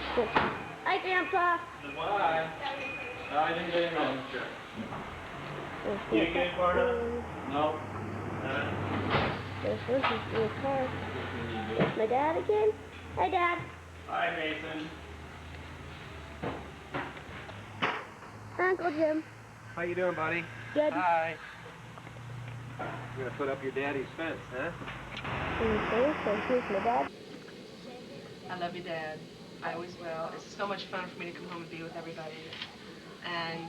Hi, Grandpa. Why? No, I didn't get in on You didn't get in far enough? No. There's one who's in the car. There's my dad again. Hi, Dad. Hi, Mason. Uncle Jim. How you doing, buddy? Good. Hi. You're gonna put up your daddy's fence, huh? Okay, so here's my dad. I love you, Dad. I always will. It's so much fun for me to come home and be with everybody. And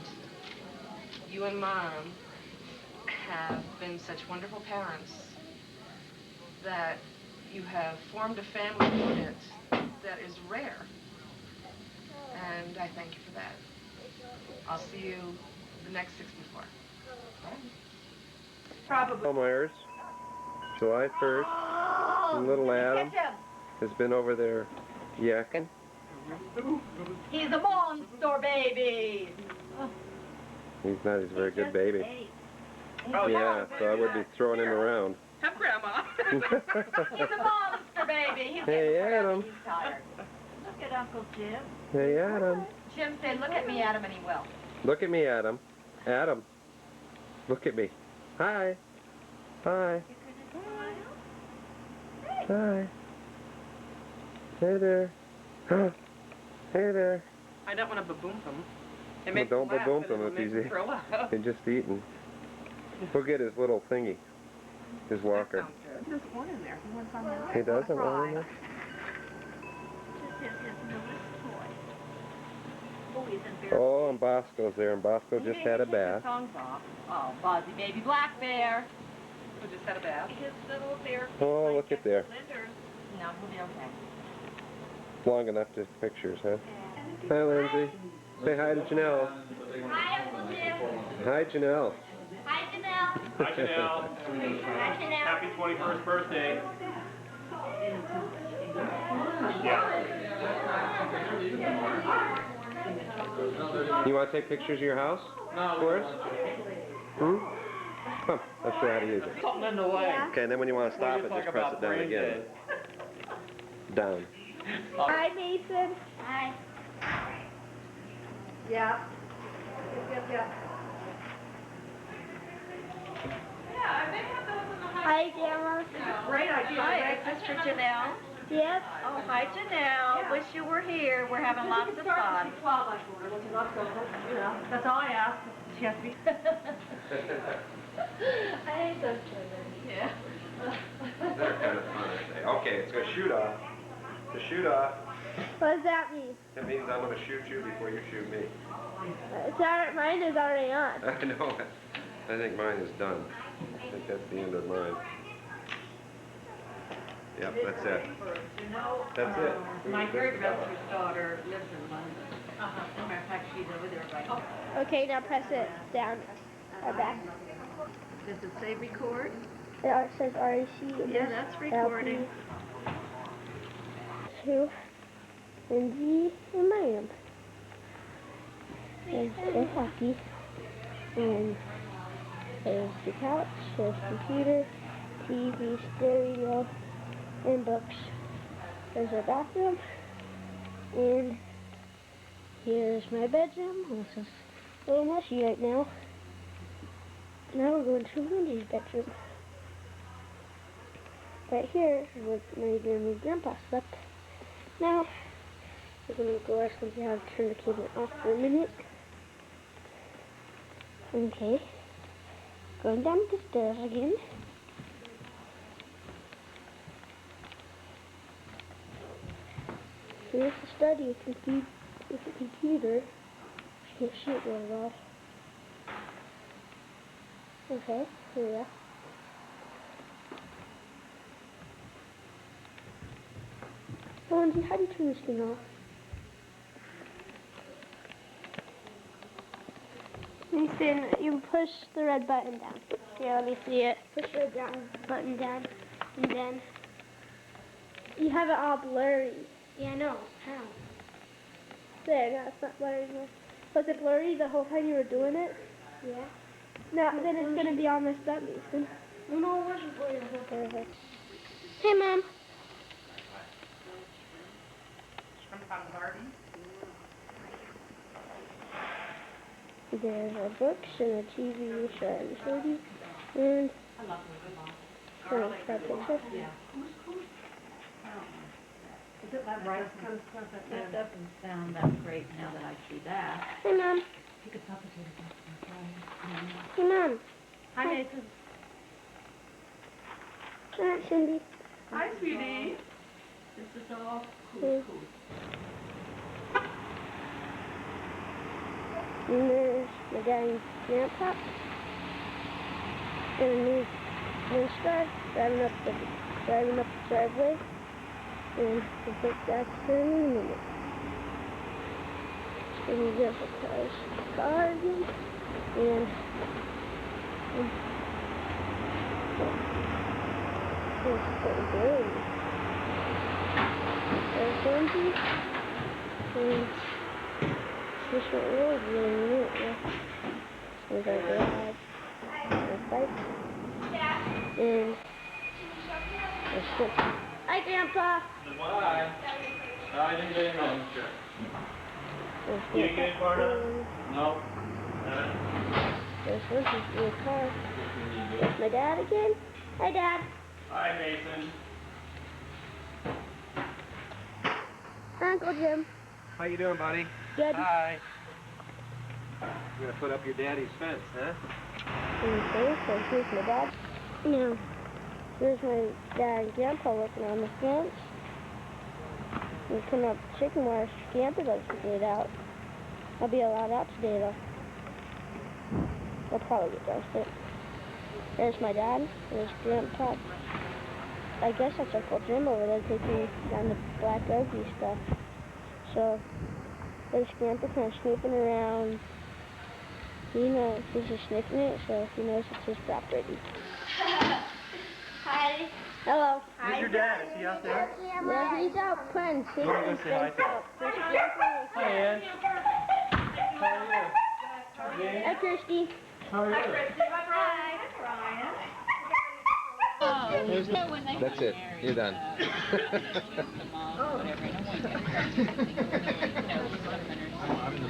you and Mom have been such wonderful parents that you have formed a family unit that is rare. And I thank you for that. I'll see you the next 64. Probably. Shelmire's, July 1st, and little Adam has been over there yakking. He's a monster baby. He's not, he's a very good baby. Oh, Yeah, so I would be throwing him around. Have Grandma. He's a monster baby. He's Hey, Adam. He's tired. Look at Uncle Jim. Hey, Adam. Jim said, look at me, Adam, and he will. Look at me, Adam. Adam. Look at me. Hi. Hi. Hi. Hey there. Hey there. I don't want to baboom him. It Well, makes don't him laugh, baboom but him it'll if make he's him throw up. just eating. We'll get his little thingy. His walker. That sounds good. There's one in there. He wants on there. He doesn't want him there? This is his newest toy. Oh, he's in Bear. Oh, and Bosco's there, and Bosco just had a bath. Songs off. Oh, Bozzy, baby black bear. Who just had a bath? His little bear. Oh, look at there. No, he'll be okay. Long enough to pictures, huh? Hi, Lindsay. Say hi to Janelle. Hi, Uncle Jim. Hi, Janelle. Hi, Janelle. Hi, Janelle. Hi, Janelle. Happy 21st birthday. Yeah. You want to take pictures of your house for us? Hmm? Come, let's show you how to use it. Something in the way. Okay, and then when you want to stop it, just press it down again. Down. Hi, Mason. Hi. Yeah. Yep. Hi, Grandma. Great idea. Hi, Sister Janelle. Yep. Oh, hi, Janelle. Wish you were here. We're having lots of fun. That's all I ask. She has to be. I hate those children. Yeah. They're kind of fun, aren't they? Okay, it's going to shoot off. To shoot off, What does that mean? that means I'm going to shoot you before you shoot me. Mine is already on. I know it. I think mine is done. I think that's the end of mine. Yep, that's it. That's it. My great-grandmother's daughter lives in London. As a matter of fact, she's over there right now. Okay, now press it down or back. Does it say record? It says REC. Yeah, that's recording. To Lindsay and Miriam. There's the hockey. And there's the couch, there's the computer, TV, stereo, and books. There's our bathroom. And here's my bedroom. This is a little messy right now. Now we're going to Lindsay's bedroom. Right here is where my grandma and grandpa slept. Now, we're going to go ask them how to turn the cable off for a minute. Okay. Going down the stairs again. Here's the study with the computer. Can't shoot very well. Okay, here we are. Lindsay, how do you turn this thing off? Mason, you push the red button down. Here, let me see it. Push the button down, and then you have it all blurry. Yeah, I know. How? There, no, it's not blurry anymore. Was it blurry the whole time you were doing it? Yeah. No, then it's gonna be all messed up, Mason. No, it wasn't blurry the whole time. Hey, Mom. There's our books and a TV show I showed you. And here's that picture. Is it that rice kind of stuff? That doesn't sound that great now that I see that. Hey, Mom. You could pop it Hey, Mom. Hi, Nathan. Hi, Cindy. Hi, sweetie. This is all Hey. And there's my dad and grandpa. And a new winch guy driving up the driveway. And we'll put that in a minute. So we get the car again. And it's pretty good. There's Lindsay. And this one really neat. There's our garage. Our bike. And our skip. Hi, Grandpa. Why? I didn't get in. You didn't get in far enough? No. There's Lindsay's new car. There's my dad again. Hi, Dad. Hi, Mason. Uncle Jim. How you doing, buddy? Good. Hi. You're gonna put up your daddy's fence, huh? Okay, so here's my dad. Now, here's my dad and grandpa working on the fence. We're putting up chicken wire scamper bugs to get out. I'll be allowed out today, though. I'll probably get roasted. There's my dad. There's grandpa. I guess that's Uncle Jim over there taking down the black oaky stuff. So, there's grandpa kind of snooping around. He knows he's just sniffing it, so he knows it's his property. Hi. Hello. Where's your dad? Is he out there? Yeah, he's out playing. You want to go say hi to him? Hi, Ann. How are you? Hi, Kirsty. How are you? That's it. You're done.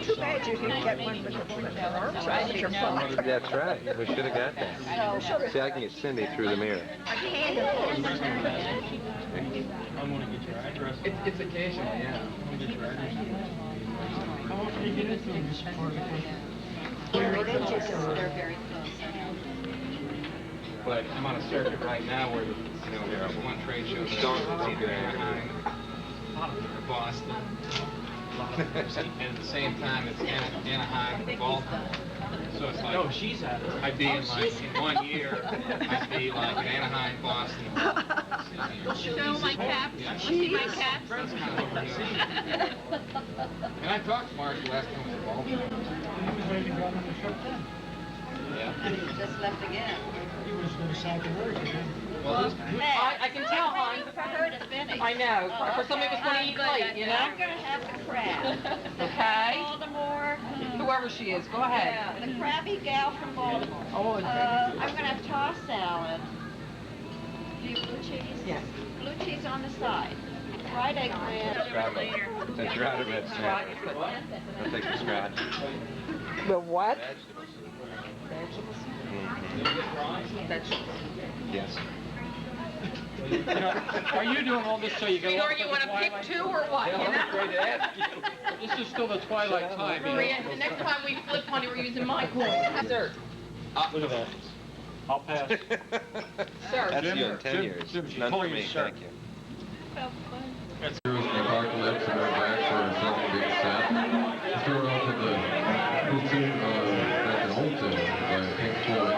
Too bad you didn't get one with the arms around your phone. That's right. We should have got that. See, I can get Cindy through the mirror. It's occasional, yeah. They're very close. But I'm on a circuit right now where, there are one trade show that's either Anaheim or Boston. And at the same time, it's Anaheim or Baltimore. So it's like, No, she's at it. I'd be in 1 year, I'd be like in Anaheim, Boston. Show my caps. Yeah. See my caps. That's kind of what we're doing. And I talked to Mark last time we were in Baltimore. Yeah. Just left again. Well, I can tell, hon. For her to finish. I know. For somebody that's going to eat late, you know? I'm going to have the crab. Okay. Baltimore. Whoever she is, go ahead. Yeah, the crabby gal from Baltimore. Oh, I'm going to have tossed salad. Do you blue cheese? Yes. Blue cheese on the side. Fried eggplant. Since you're out of it, I'll take the scratch. The what? Vegetables. Vegetables. Yes. Are you doing all this so you go Or you want to pick two or what, you know? This is still the twilight time. Maria, the next time we flip one, we're using my coin. Dessert. Look at that. I'll pass. Sir. That's you in 10 Jim, years. Jim, she's None for pulling me, his shirt. thank you. Apocalypse and we're back for a second big set. Let's start off with the full tune back in Old Tune by Pink Floyd.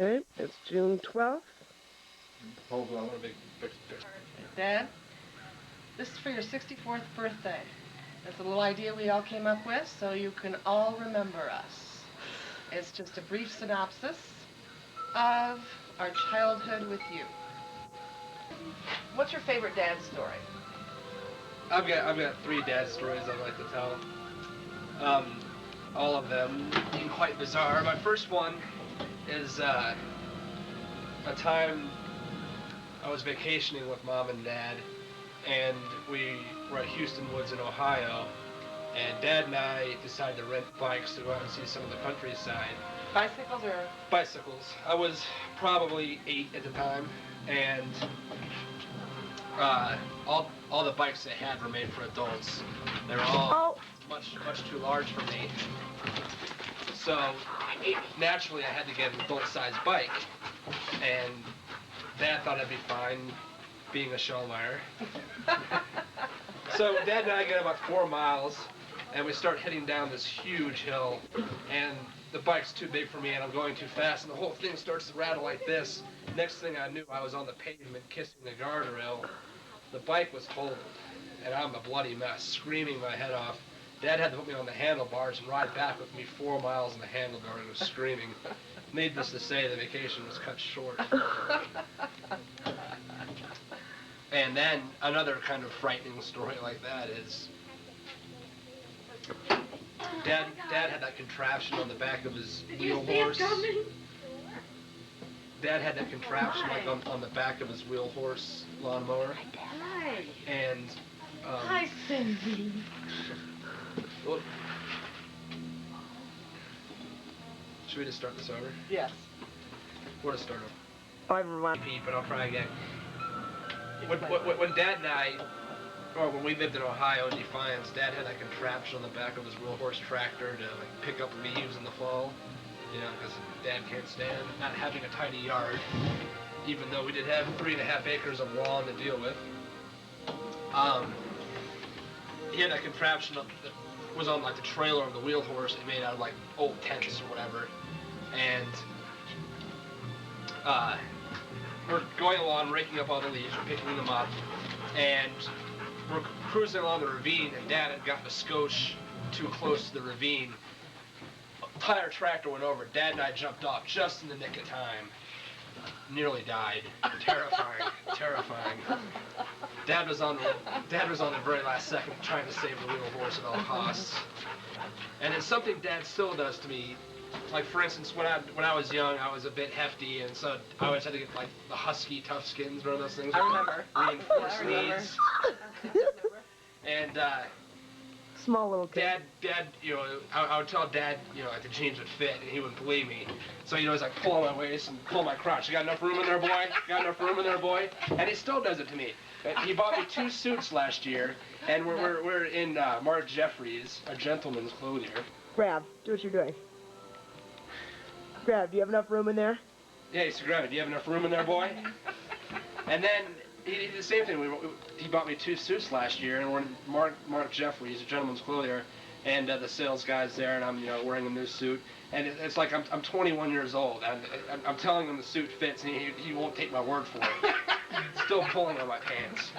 Okay, it's June 12th. Hold on, I want a big picture. Dad, this is for your 64th birthday. It's a little idea we all came up with so you can all remember us. It's just a brief synopsis of our childhood with you. What's your favorite dad story? I've got 3 dad stories I'd like to tell. All of them being quite bizarre. My first one is a time I was vacationing with Mom and Dad, and we were at Houston Woods in Ohio, and Dad and I decided to rent bikes to go out and see some of the countryside. Bicycles or? Bicycles. I was probably 8 at the time, and all the bikes they had were made for adults. They were all much too large for me. So naturally I had to get an adult-sized bike, and Dad thought I'd be fine being a Shelmire. So Dad and I get about 4 miles, and we start heading down this huge hill, and the bike's too big for me, and I'm going too fast, and the whole thing starts to rattle like this. Next thing I knew, I was on the pavement kissing the guardrail. The bike was totaled, and I'm a bloody mess, screaming my head off. Dad had to put me on the handlebars and ride back with me 4 miles in the handlebar and was screaming. Needless to say, the vacation was cut short. And then another kind of frightening story like that is Dad had that contraption on the back of his wheel horse. Dad had that contraption like on the back of his wheel horse lawnmower. Hi. And Hi, Cindy. Well, should we just start this over? Yes. We'll just start over. But I'll try again. When Dad and I, or when we lived in Ohio in Defiance, Dad had that contraption on the back of his wheel horse tractor to like pick up leaves in the fall. You know, because Dad can't stand not having a tidy yard, even though we did have 3.5 acres of lawn to deal with. He had that contraption that was on like the trailer of the wheel horse and made out of like old tents or whatever. And we're going along, raking up all the leaves, we're picking them up, and we're cruising along the ravine, and Dad had gotten a skosh too close to the ravine. Entire tractor went over. Dad and I jumped off just in the nick of time. Nearly died. Terrifying. Terrifying. Dad was on the very last second trying to save the wheel horse at all costs. And it's something Dad still does to me. Like for instance, when I was young, I was a bit hefty, and so I always had to get like the husky tough skins, remember those things? I remember. Reinforced knees. And small little kid. Dad, you know, I would tell Dad, you know, like the jeans would fit, and he wouldn't believe me. So he'd always like pull on my waist and pull my crotch. You got enough room in there, boy? Got enough room in there, boy? And he still does it to me. He bought me 2 suits last year, and we're in Mark Jeffries, a gentleman's clothier. Grab. Do what you're doing. Grab. Do you have enough room in there? Yeah, he said, grab it. Do you have enough room in there, boy? And then he did the same thing. He bought me 2 suits last year, and we're in Mark Jeffries, a gentleman's clothier, and the sales guy's there, and I'm, you know, wearing a new suit, and it's like I'm 21 years old, and I'm telling him the suit fits, and he won't take my word for it. Still pulling on my pants.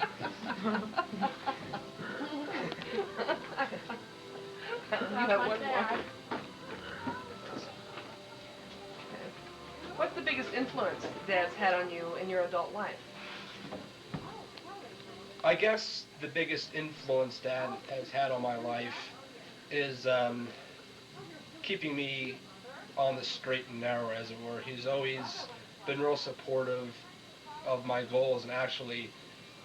You have one more. What's the biggest influence Dad's had on you in your adult life? I guess the biggest influence Dad has had on my life is keeping me on the straight and narrow, as it were. He's always been real supportive of my goals, and actually,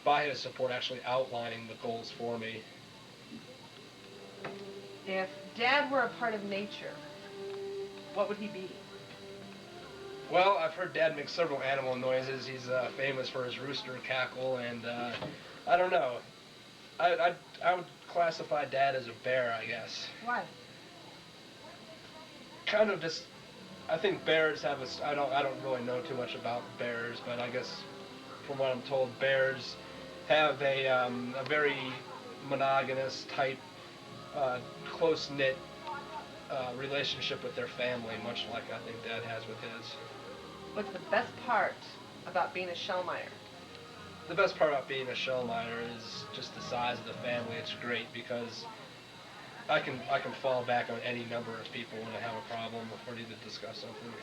by his support, actually outlining the goals for me. If Dad were a part of nature, what would he be? Well, I've heard Dad make several animal noises. He's famous for his rooster cackle, and I don't know. I would classify Dad as a bear, I guess. Why? Kind of just, I think bears have a, I don't really know too much about bears, but I guess from what I'm told, bears have a very monogamous type, close-knit relationship with their family, much like I think Dad has with his. What's the best part about being a Shelmire? The best part about being a Shelmire is just the size of the family. It's great because I can fall back on any number of people when I have a problem or need to discuss something.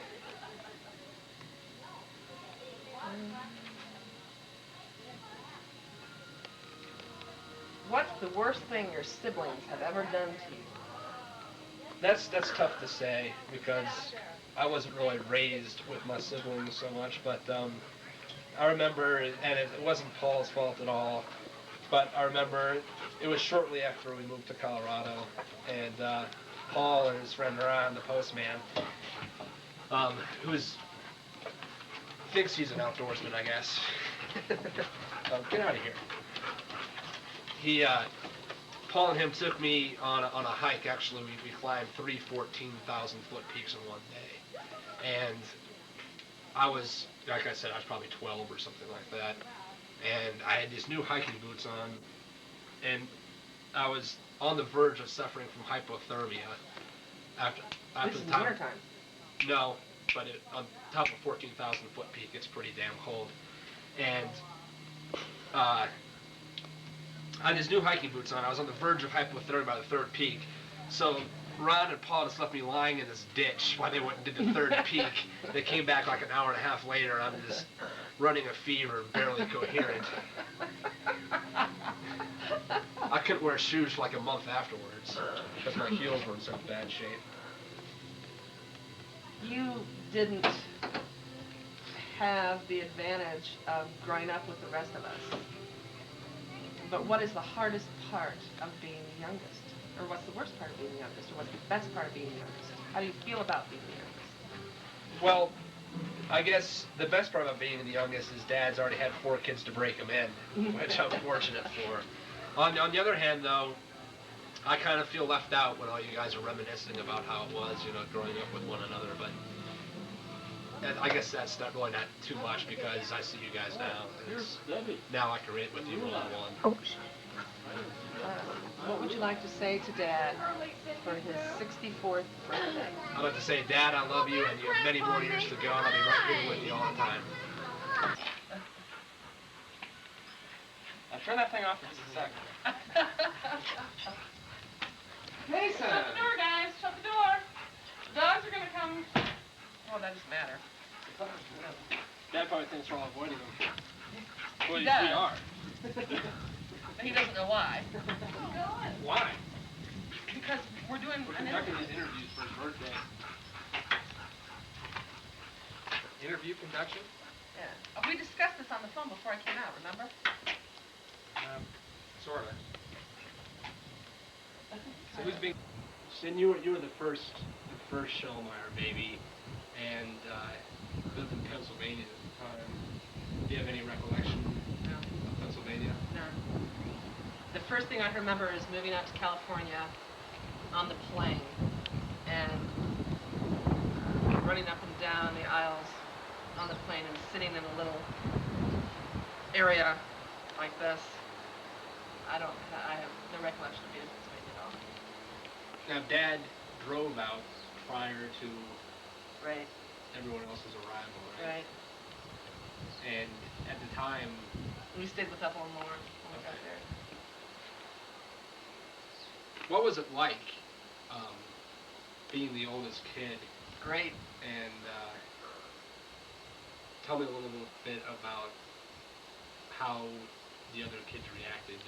What's the worst thing your siblings have ever done to you? That's tough to say because I wasn't really raised with my siblings so much, but I remember, and it wasn't Paul's fault at all, but I remember it was shortly after we moved to Colorado, and Paul and his friend Ron, the postman, who thinks he's an outdoorsman, I guess. Get out of here. Paul and him took me on a hike. Actually, we climbed 3 14,000-foot peaks in one day, and I was, like I said, I was probably 12 or something like that, and I had these new hiking boots on, and I was on the verge of suffering from hypothermia after This the is top. wintertime. No, but on top of 14,000-foot peak, it's pretty damn cold, and I had these new hiking boots on. I was on the verge of hypothermia by the third peak, so Ron and Paul just left me lying in this ditch while they went and did the third peak. They came back like an hour and a half later, and I'm just running a fever, barely coherent. I couldn't wear shoes for like a month afterwards because my heels were in such bad shape. You didn't have the advantage of growing up with the rest of us. But what is the hardest part of being the youngest? Or what's the worst part of being the youngest? Or what's the best part of being the youngest? How do you feel about being the youngest? Well, I guess the best part about being the youngest is Dad's already had 4 kids to break him in, which I'm fortunate for. On the other hand, though, I kind of feel left out when all you guys are reminiscing about how it was, growing up with one another. But I guess that's not really not too much because I see you guys now. Now I can relate with you one-on-one. Oh. What would you like to say to Dad for his 64th birthday? I'd like to say, Dad, I love you, and you have many more years to go, and I'll be right here with you all the time. Now turn that thing off for just a second. Mason! Shut the door, guys. Shut the door. The dogs are going to come. Oh, that doesn't matter. Dad probably thinks we're all avoiding him. Well, He we does. are. He doesn't know why. Why? Because we're doing We're an conducting interview. these interviews for his birthday. Interview conduction? Yeah. We discussed this on the phone before I came out, remember? Sort of. So who's being... Sin, you were the first Shelmire baby, and lived in Pennsylvania at the time. Do you have any recollection of Pennsylvania? No. The first thing I remember is moving out to California on the plane and running up and down the aisles on the plane and sitting in a little area like this. I have no recollection of being in Pennsylvania at all. Now, Dad drove out prior to Right. everyone else's arrival, Right. And at the time... We stayed with Ethel and Laura when we got there. What was it like being the oldest kid? Great. And tell me a little bit about how the other kids reacted.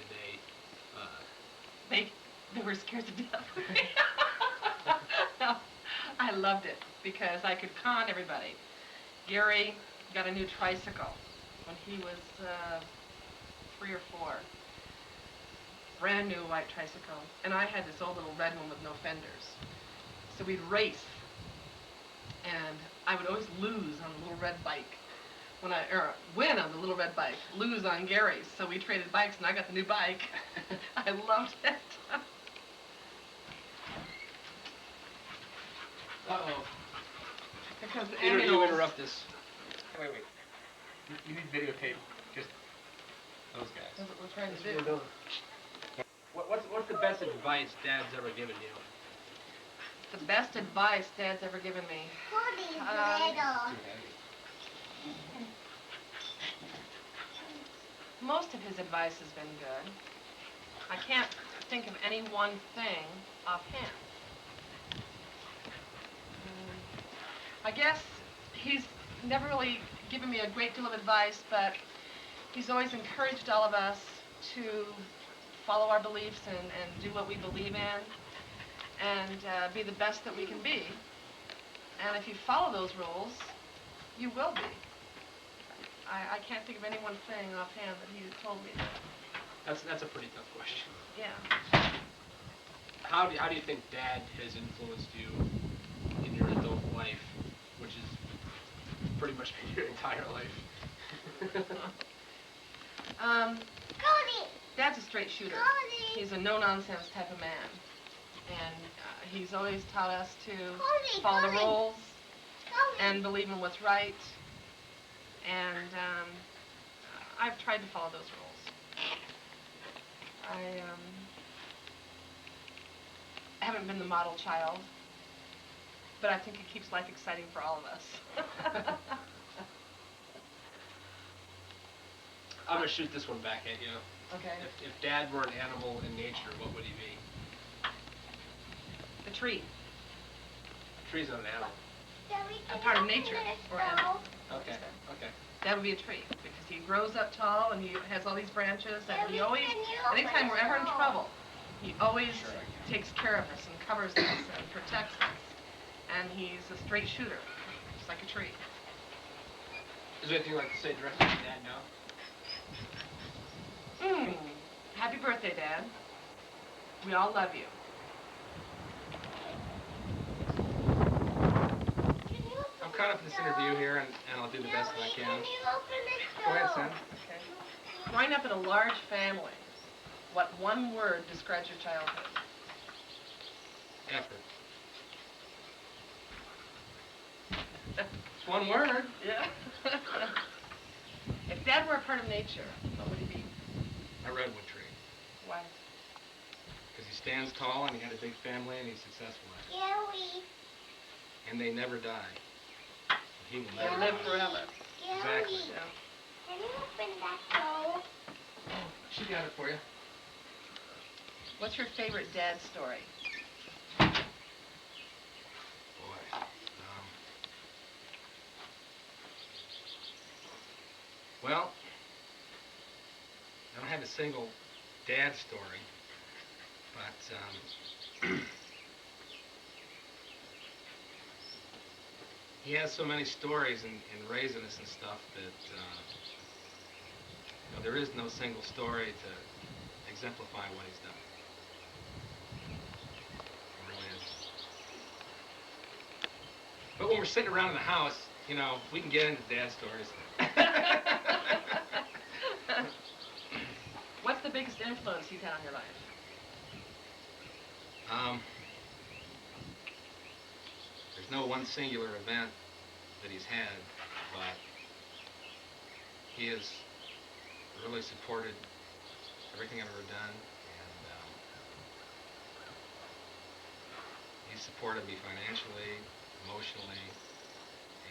Did They were scared to death. No, I loved it because I could con everybody. Gary got a new tricycle when he was 3 or 4. Brand new white tricycle. And I had this old little red one with no fenders. So we'd race. And I would always lose on the little red bike. Or win on the little red bike, lose on Gary's. So we traded bikes and I got the new bike. I loved it. Uh-oh. Because the You animals... interrupt this. Wait. You need videotape. Just those guys. That's what we're trying to do. What's the best advice Dad's ever given you? The best advice Dad's ever given me. Most of his advice has been good. I can't think of any one thing offhand. I guess he's never really given me a great deal of advice, but he's always encouraged all of us to follow our beliefs and do what we believe in and be the best that we can be. And if you follow those rules, you will be. I can't think of any one thing offhand that he told me. That's a pretty tough question. Yeah. How do you think Dad has influenced you in your adult life, which is pretty much your entire life? Dad's a straight shooter. He's a no-nonsense type of man. And he's always taught us to follow the rules and believe in what's right. And I've tried to follow those rules. I haven't been the model child, but I think it keeps life exciting for all of us. I'm gonna shoot this one back at you. Okay. If Dad were an animal in nature, what would he be? The tree. A tree's not an animal. A part of nature or animal. Okay. That would be a tree because he grows up tall and he has all these branches and he always, anytime we're ever in trouble, he always takes care of us and covers us and protects us. And he's a straight shooter, just like a tree. Is there anything you'd like to say directly to Dad now? Happy birthday, Dad. We all love you. I'm caught up in this interview here, and I'll do the best that I can. Go ahead, son. Okay. Growing up in a large family, what one word describes your childhood? Effort. It's one word. Yeah. If Dad were a part of nature, what would he be? A redwood tree. Why? Because he stands tall, and he had a big family, and he's successful at it. Gary. And they never die. He will They never live die. forever. Exactly. Yeah. Can you open that door? She got it for you. What's your favorite Dad story? Boy. Well, I don't have a single Dad story, but he has so many stories in raising us and stuff that you know, there is no single story to exemplify what he's done. It really is. But when we're sitting around in the house, you know, we can get into Dad stories. What's the biggest influence he's had on your life? There's no one singular event that he's had, but he has really supported everything I've ever done, and he's supported me financially, emotionally,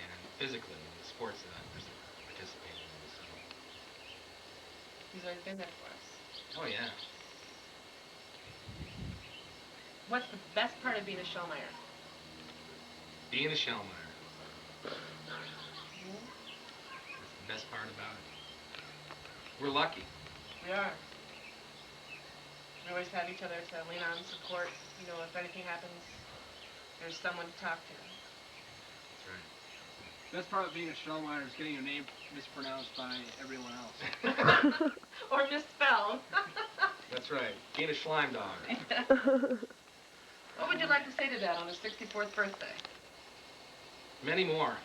and physically in the sports that I've participated in. So. He's always been there for us. Oh, yeah. What's the best part of being a Shelmire? Being a Shelmire. That's the best part about it. We're lucky. We are. We always have each other to lean on, support. You know, if anything happens, there's someone to talk to. That's right. Best part of being a Shelmire is getting your name mispronounced by everyone else. Or misspelled. That's right. Being a Schleim dog. What would you like to say to Dad on his 64th birthday? Many more.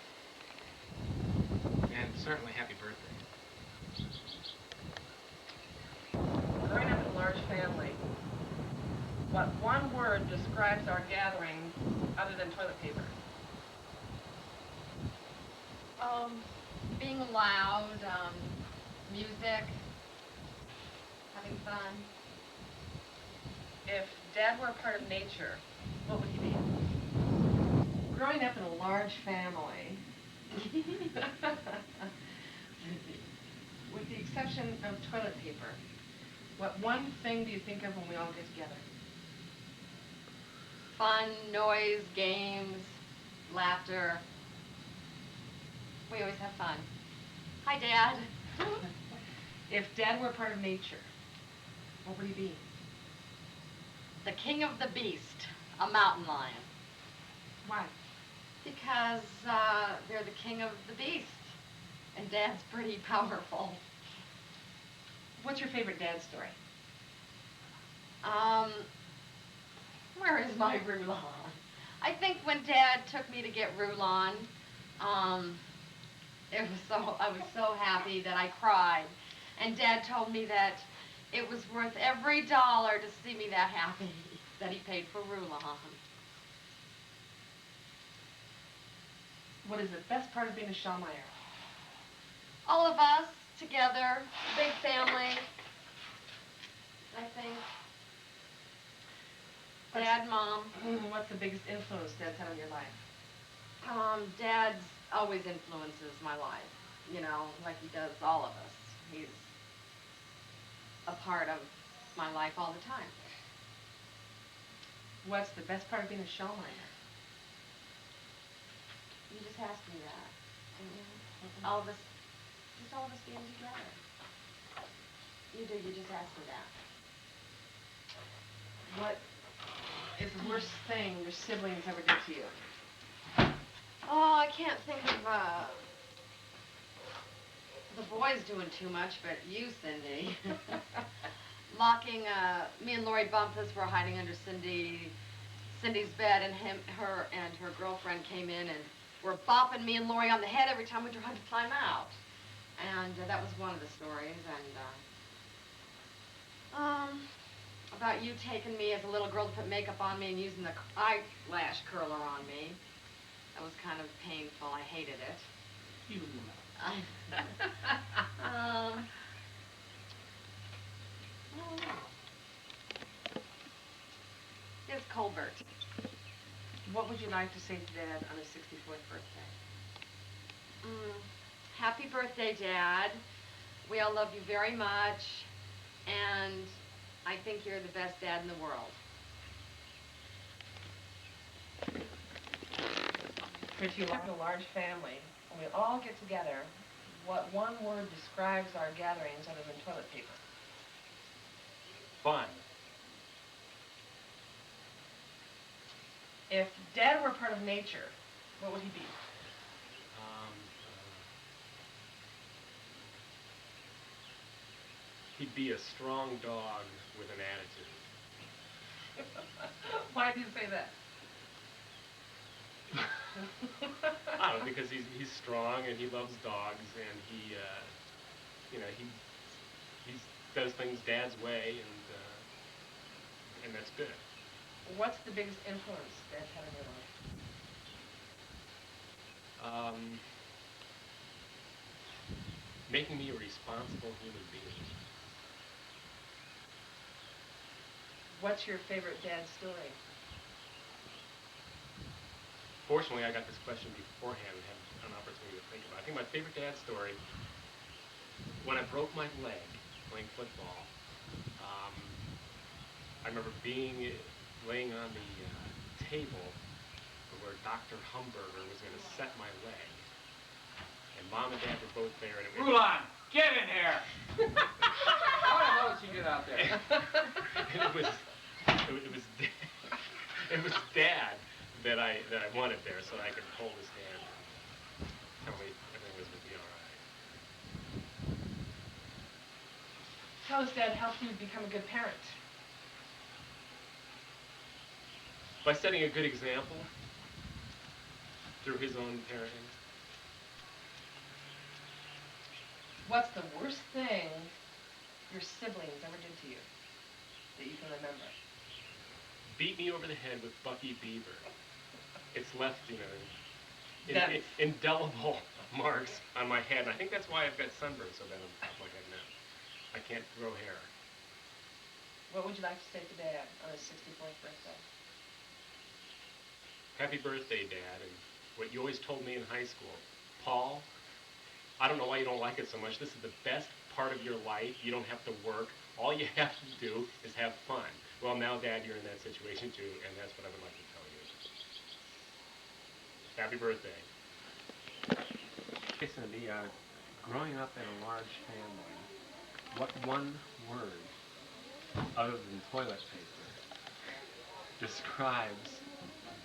And certainly happy birthday. Growing up in a large family, what one word describes our gathering other than toilet paper? Being loud, music, having fun. If Dad were a part of nature, what would he be? Growing up in a large family, with the exception of of toilet paper, what one thing do you think of when we all get together? Fun, noise, games, laughter. We always have fun. Hi, Dad. If Dad were a part of nature, what would he be? The king of the beast, a mountain lion. Why? Because they're the king of the beast, and Dad's pretty powerful. What's your favorite Dad story? Where is my Rulon? I think when Dad took me to get Rulon, I was so happy that I cried. And Dad told me that it was worth every dollar to see me that happy that he paid for Rulon. What is the best part of being a Shelmire? All of us together, big family, I think. Dad, Mom. What's the biggest influence Dad's had on your life? Dad's always influences my life, you know, like he does all of us. He's a part of my life all the time. What's the best part of being a Shelmire? You just asked me that, didn't you? All of us, just all of us being together. You do, you just asked me that. What is the worst thing your siblings ever did to you? Oh, I can't think of, the boys doing too much, but you, Cindy. Locking, me and Lori Bumpus were hiding under Cindy's bed, and her and her girlfriend came in and were bopping me and Lori on the head every time we tried to climb out. And that was one of the stories, and, about you taking me as a little girl to put makeup on me and using the eyelash curler on me. That was kind of painful. I hated it. You. Here's Colbert. What would you like to say to Dad on his 64th birthday? Happy birthday, Dad. We all love you very much, and I think you're the best dad in the world. If you have a large family, and we all get together, what one word describes our gatherings other than toilet paper? Fun. If Dad were a part of nature, what would he be? He'd be a strong dog with an attitude. Why do you say that? I don't know, because he's strong and he loves dogs and he does things Dad's way and that's good. What's the biggest influence Dad's had on your life? Making me a responsible human being. What's your favorite Dad story? Fortunately, I got this question beforehand and had an opportunity to think about it. I think my favorite Dad story, when I broke my leg playing football, I remember laying on the table where Dr. Humberger was going to set my leg. And Mom and Dad were both there. And Rulon, get in here! How the hell did you get out there? It was Dad that I wanted there so that I could hold his hand and tell me everything was going to be all right. How has Dad helped you become a good parent? By setting a good example through his own parenting. What's the worst thing your siblings ever did to you that you can remember? Beat me over the head with Bucky Beaver. It's left, indelible marks on my head. And I think that's why I've got sunburn so bad on top of my head now. I can't grow hair. What would you like to say to Dad on his 64th birthday? Happy birthday, Dad, and what you always told me in high school. Paul, I don't know why you don't like it so much. This is the best part of your life. You don't have to work. All you have to do is have fun. Well, now, Dad, you're in that situation too, and that's what I would like to tell you. Happy birthday. Okay, Cindy, growing up in a large family, what one word, other than toilet paper, describes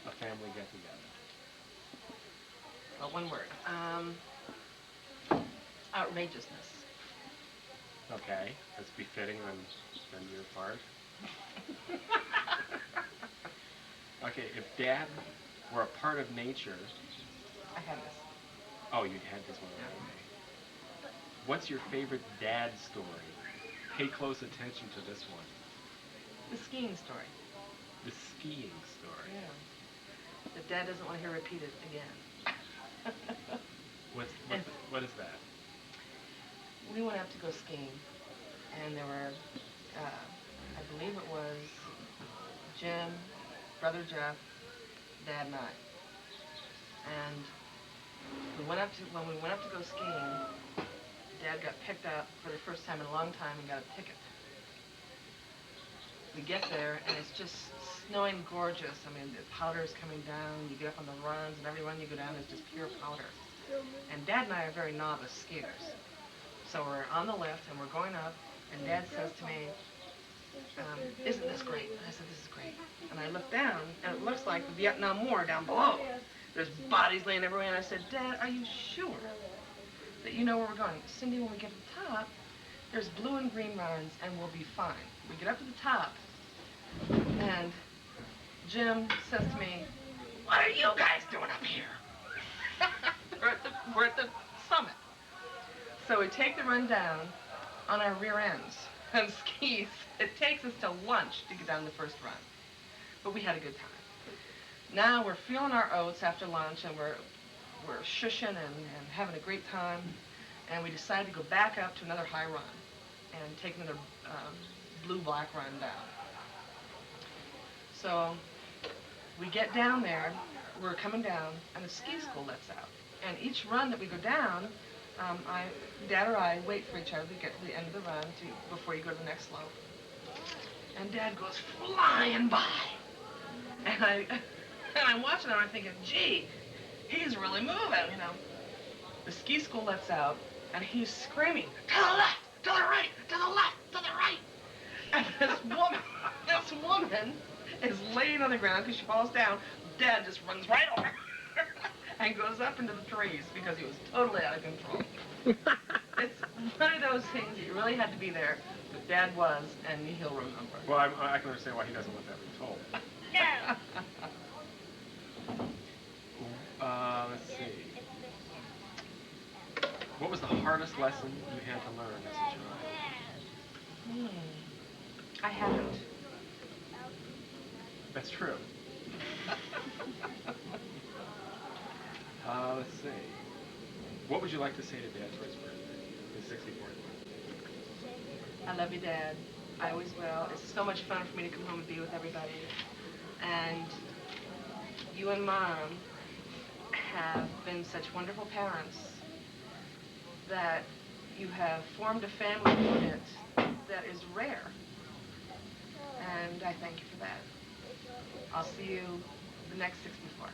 a family get-together? Well, one word. Outrageousness. Okay, that's befitting on your part. Okay, if Dad were a part of nature... I had this. Oh, you had this one already. What's your favorite Dad story? Pay close attention to this one. The skiing story. The skiing story. Yeah. That Dad doesn't want to hear repeated again. What is that? We went out to go skiing, and there were, I believe it was Jim, Brother Jeff, Dad, and I. And when we went up to go skiing, Dad got picked up for the first time in a long time and got a ticket. We get there, and it's just snowing gorgeous. I mean, the powder's coming down. You get up on the runs, and every run you go down is just pure powder. And Dad and I are very novice skiers. So we're on the lift, and we're going up, and Dad says to me, isn't this great? And I said, this is great. And I look down, and it looks like the Vietnam War down below. There's bodies laying everywhere, and I said, Dad, are you sure that you know where we're going? Cindy, when we get to the top, there's blue and green runs, and we'll be fine. We get up to the top, and Jim says to me, what are you guys doing up here? We're at the summit. So we take the run down on our rear ends and skis. It takes us till lunch to get down the first run. But we had a good time. Now we're feeling our oats after lunch, and we're shushing and having a great time. And we decided to go back up to another high run and take another blue-black run down. So we get down there, we're coming down, and the ski school lets out. And each run that we go down, Dad or I wait for each other to get to the end of the run before you go to the next slope. And Dad goes flying by. And I'm watching him, and I'm thinking, gee, he's really moving, you know. The ski school lets out, and he's screaming, to the left, to the right, to the left, to the right. And this woman is laying on the ground because she falls down. Dad just runs right over her and goes up into the trees because he was totally out of control. It's one of those things that you really had to be there, but Dad was, and he'll remember. Well, I can understand why he doesn't want that retold. Let's see. What was the hardest lesson you had to learn as a child? I haven't. That's true. Let's see. What would you like to say to Dad for his birthday, his 64th birthday? I love you, Dad. I always will. It's so much fun for me to come home and be with everybody. And you and Mom have been such wonderful parents that you have formed a family unit that is rare. And I thank you for that. I'll see you the next 64.